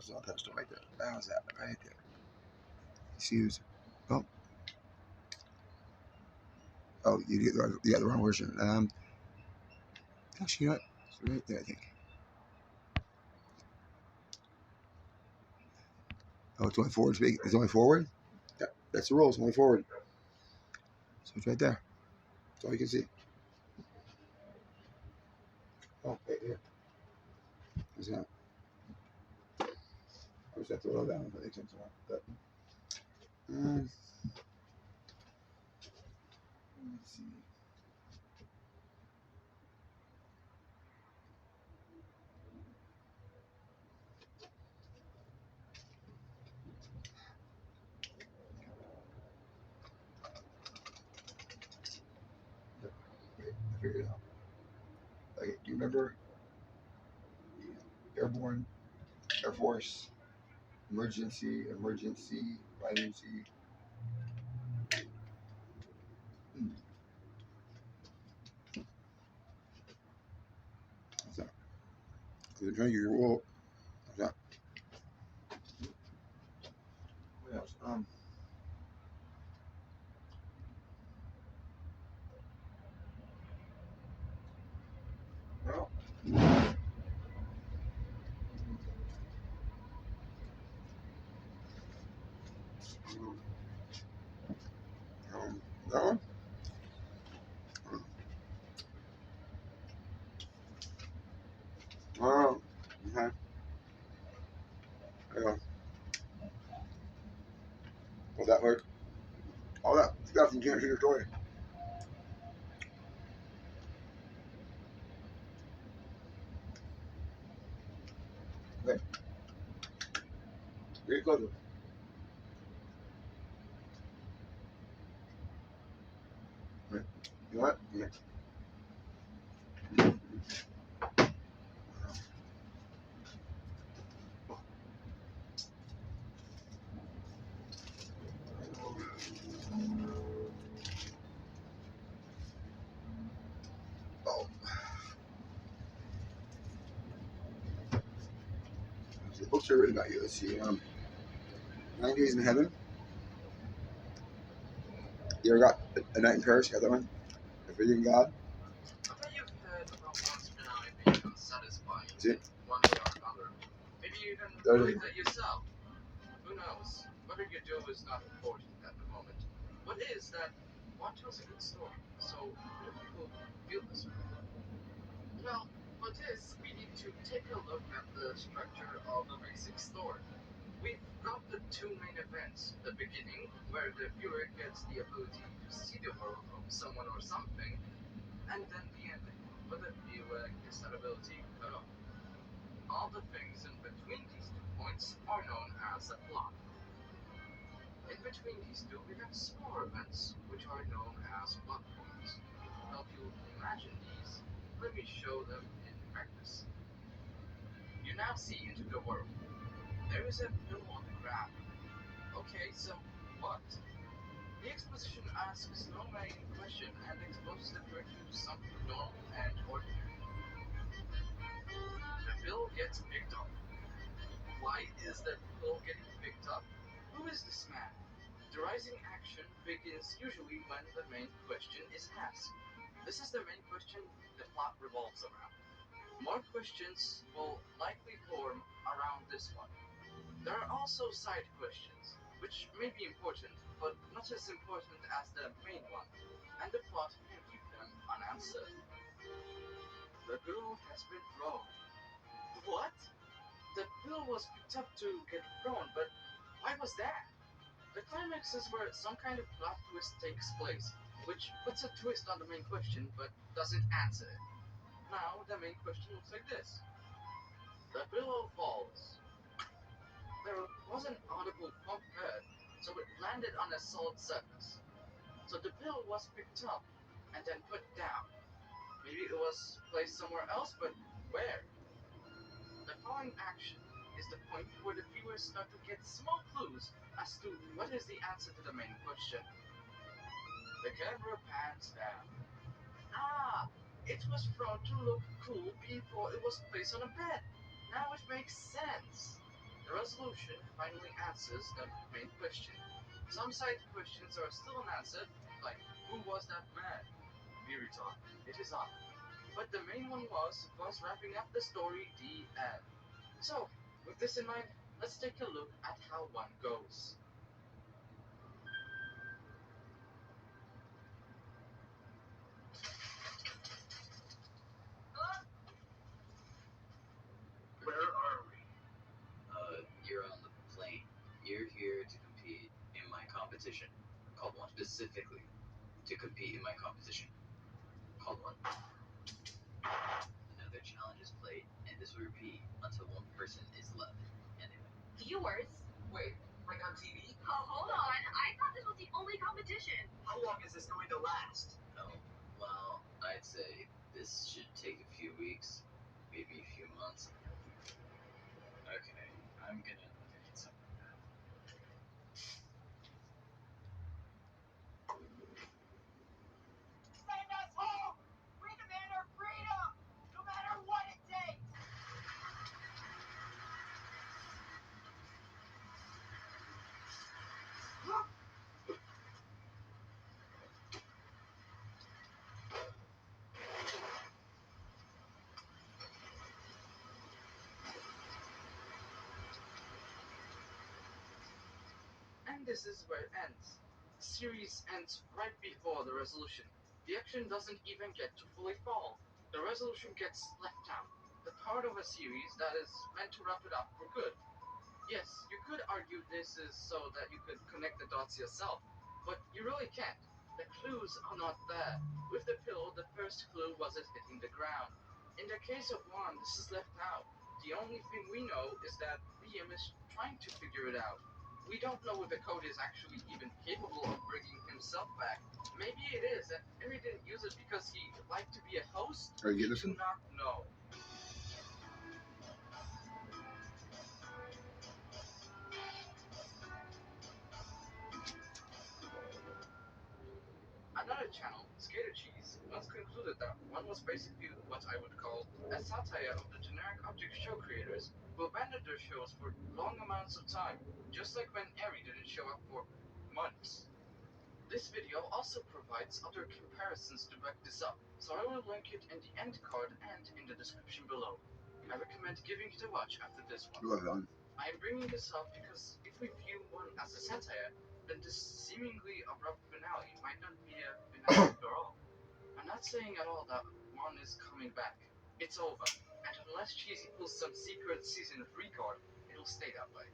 That's on pedestal right there. How's that? Right there. See who's. Oh, you got the wrong version. Actually, you know what? It's right there, I think. Oh, it's only forward. It's only forward. Yeah, that's the rule. It's only forward. So it's right there. That's all you can see. Oh, right here. What's that? I just have to roll down if it makes sense. But, let's see. I figured it out. Okay, do you remember the Airborne Air Force emergency, vitamin. What's that? I'm trying to get your wool. What's that? What else? Well, that one. Oh, okay. Hang on. Will that work? Oh, that's from Jim's Story. Okay, very close. Right. You know what? Yeah. Oh, the books are written about you. Let's see. 90 Days in Heaven. You ever got A Night in Paris? You got that one? Forgetting God. I bet you've heard about one's finale being unsatisfying See? one way or another. Maybe you even believe that yourself. Who knows? What you do is not important at the moment. What is that what tells a good story? So do people feel this way? Well, for this, we need to take a look at the structure of the basic story. We've got the two main events. The beginning, where the viewer gets the ability to see the world of someone or something, and then the ending, where the viewer gets that ability cut off. All the things in between these 2 points are known as a plot. In between these two, we have smaller events, which are known as plot points. To help you imagine these, let me show them in practice. You now see into the world. There is a pill on the ground. Okay, so what? The exposition asks no main question and exposes the viewer to something normal and ordinary. The pill gets picked up. Why is the pill getting picked up? Who is this man? The rising action begins usually when the main question is asked. This is the main question the plot revolves around. More questions will likely form around this one. There are also side questions, which may be important, but not as important as the main one, and the plot can keep them unanswered. The pill has been thrown. What? The pill was picked up to get thrown, but why was that? The climax is where some kind of plot twist takes place, which puts a twist on the main question but doesn't answer it. Now, the main question looks like this. The pillow falls. There was an audible thump heard, so it landed on a solid surface. So the pill was picked up and then put down. Maybe it was placed somewhere else, but where? The following action is the point where the viewers start to get small clues as to what is the answer to the main question. The camera pans down. Ah, it was thrown to look cool before it was placed on a bed. Now it makes sense. The resolution finally answers the main question. Some side questions are still unanswered, like who was that man? Miriton, it is I. But the main one was wrapping up the story, the end. So, with this in mind, let's take a look at how one goes. Where are we? You're on the plane. You're here to compete in my competition. Called one. Specifically, to compete in my competition. Called one. Another challenge is played, and this will repeat until one person is left. Anyway. Viewers? Wait, like on TV? Oh, hold on. I thought this was the only competition. How long is this going to last? Oh, well, I'd say this should take a few weeks, maybe a few months. Okay, I'm gonna look at something now. Send us home! We demand our freedom! No matter what it takes! And this is where it ends. The series ends right before the resolution. The action doesn't even get to fully fall. The resolution gets left out. The part of a series that is meant to wrap it up for good. Yes, you could argue this is so that you could connect the dots yourself, but you really can't. The clues are not there. With the pillow, the first clue was it hitting the ground. In the case of Juan, this is left out. The only thing we know is that Liam is trying to figure it out. We don't know if the code is actually even capable of bringing himself back. Maybe it is, and Harry didn't use it because he liked to be a host. Are you We getting this do one? not know. Another channel, Skater Cheese, once concluded that one was basically what I would call a satire of the generic object show creators who abandoned their shows for long amounts of time, just like when Eri didn't show up for months. This video also provides other comparisons to back this up, so I will link it in the end card and in the description below. I recommend giving it a watch after this one. Go ahead. I am bringing this up because if we view one as a satire, then this seemingly abrupt finale might not be a finale after all. I'm not saying at all that one is coming back. It's over. And unless Cheesy pulls some secret season 3 card, it'll stay that way.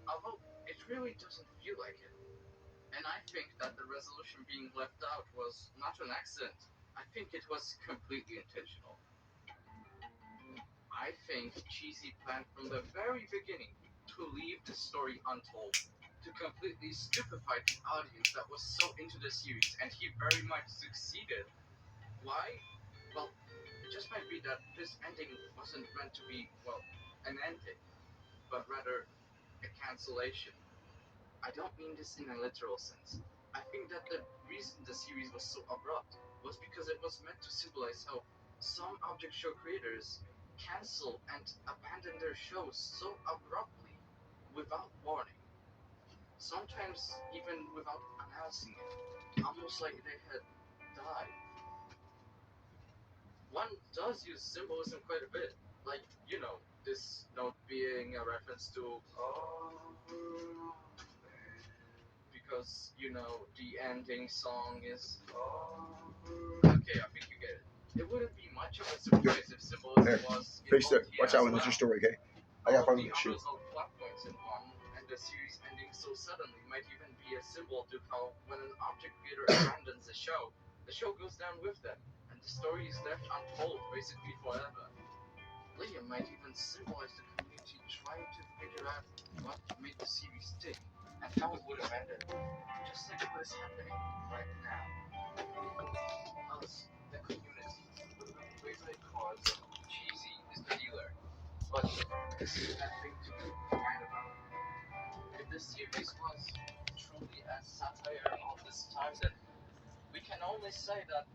Although, it really doesn't feel like it. And I think that the resolution being left out was not an accident. I think it was completely intentional. I think Cheesy planned from the very beginning to leave the story untold, to completely stupefy the audience that was so into the series, and he very much succeeded. Why? Well, it just might be that this ending wasn't meant to be, well, an ending, but rather a cancellation. I don't mean this in a literal sense. I think that the reason the series was so abrupt was because it was meant to symbolize how some object show creators cancel and abandon their shows so abruptly, without warning. Sometimes even without announcing it, almost like they had died. One does use symbolism quite a bit, like, this note being a reference to because, the ending song is okay, I think you get it. It wouldn't be much of a surprise if symbolism Here, was Face it. involved here Watch out as when it's well. your story, okay? I All got of fun the with this shit. unresolved plot points in one, and the series ending so suddenly might even be a symbol to how when an object creator abandons the show goes down with them, and the story is left untold basically forever. Liam might even symbolize the community trying to figure out what made the series tick and how it would have ended, just like what is happening right now. Us, the community, with the play cards of Cheesy is the dealer, but this is that thing to write about. If the series was truly a satire of this time, then we can only say that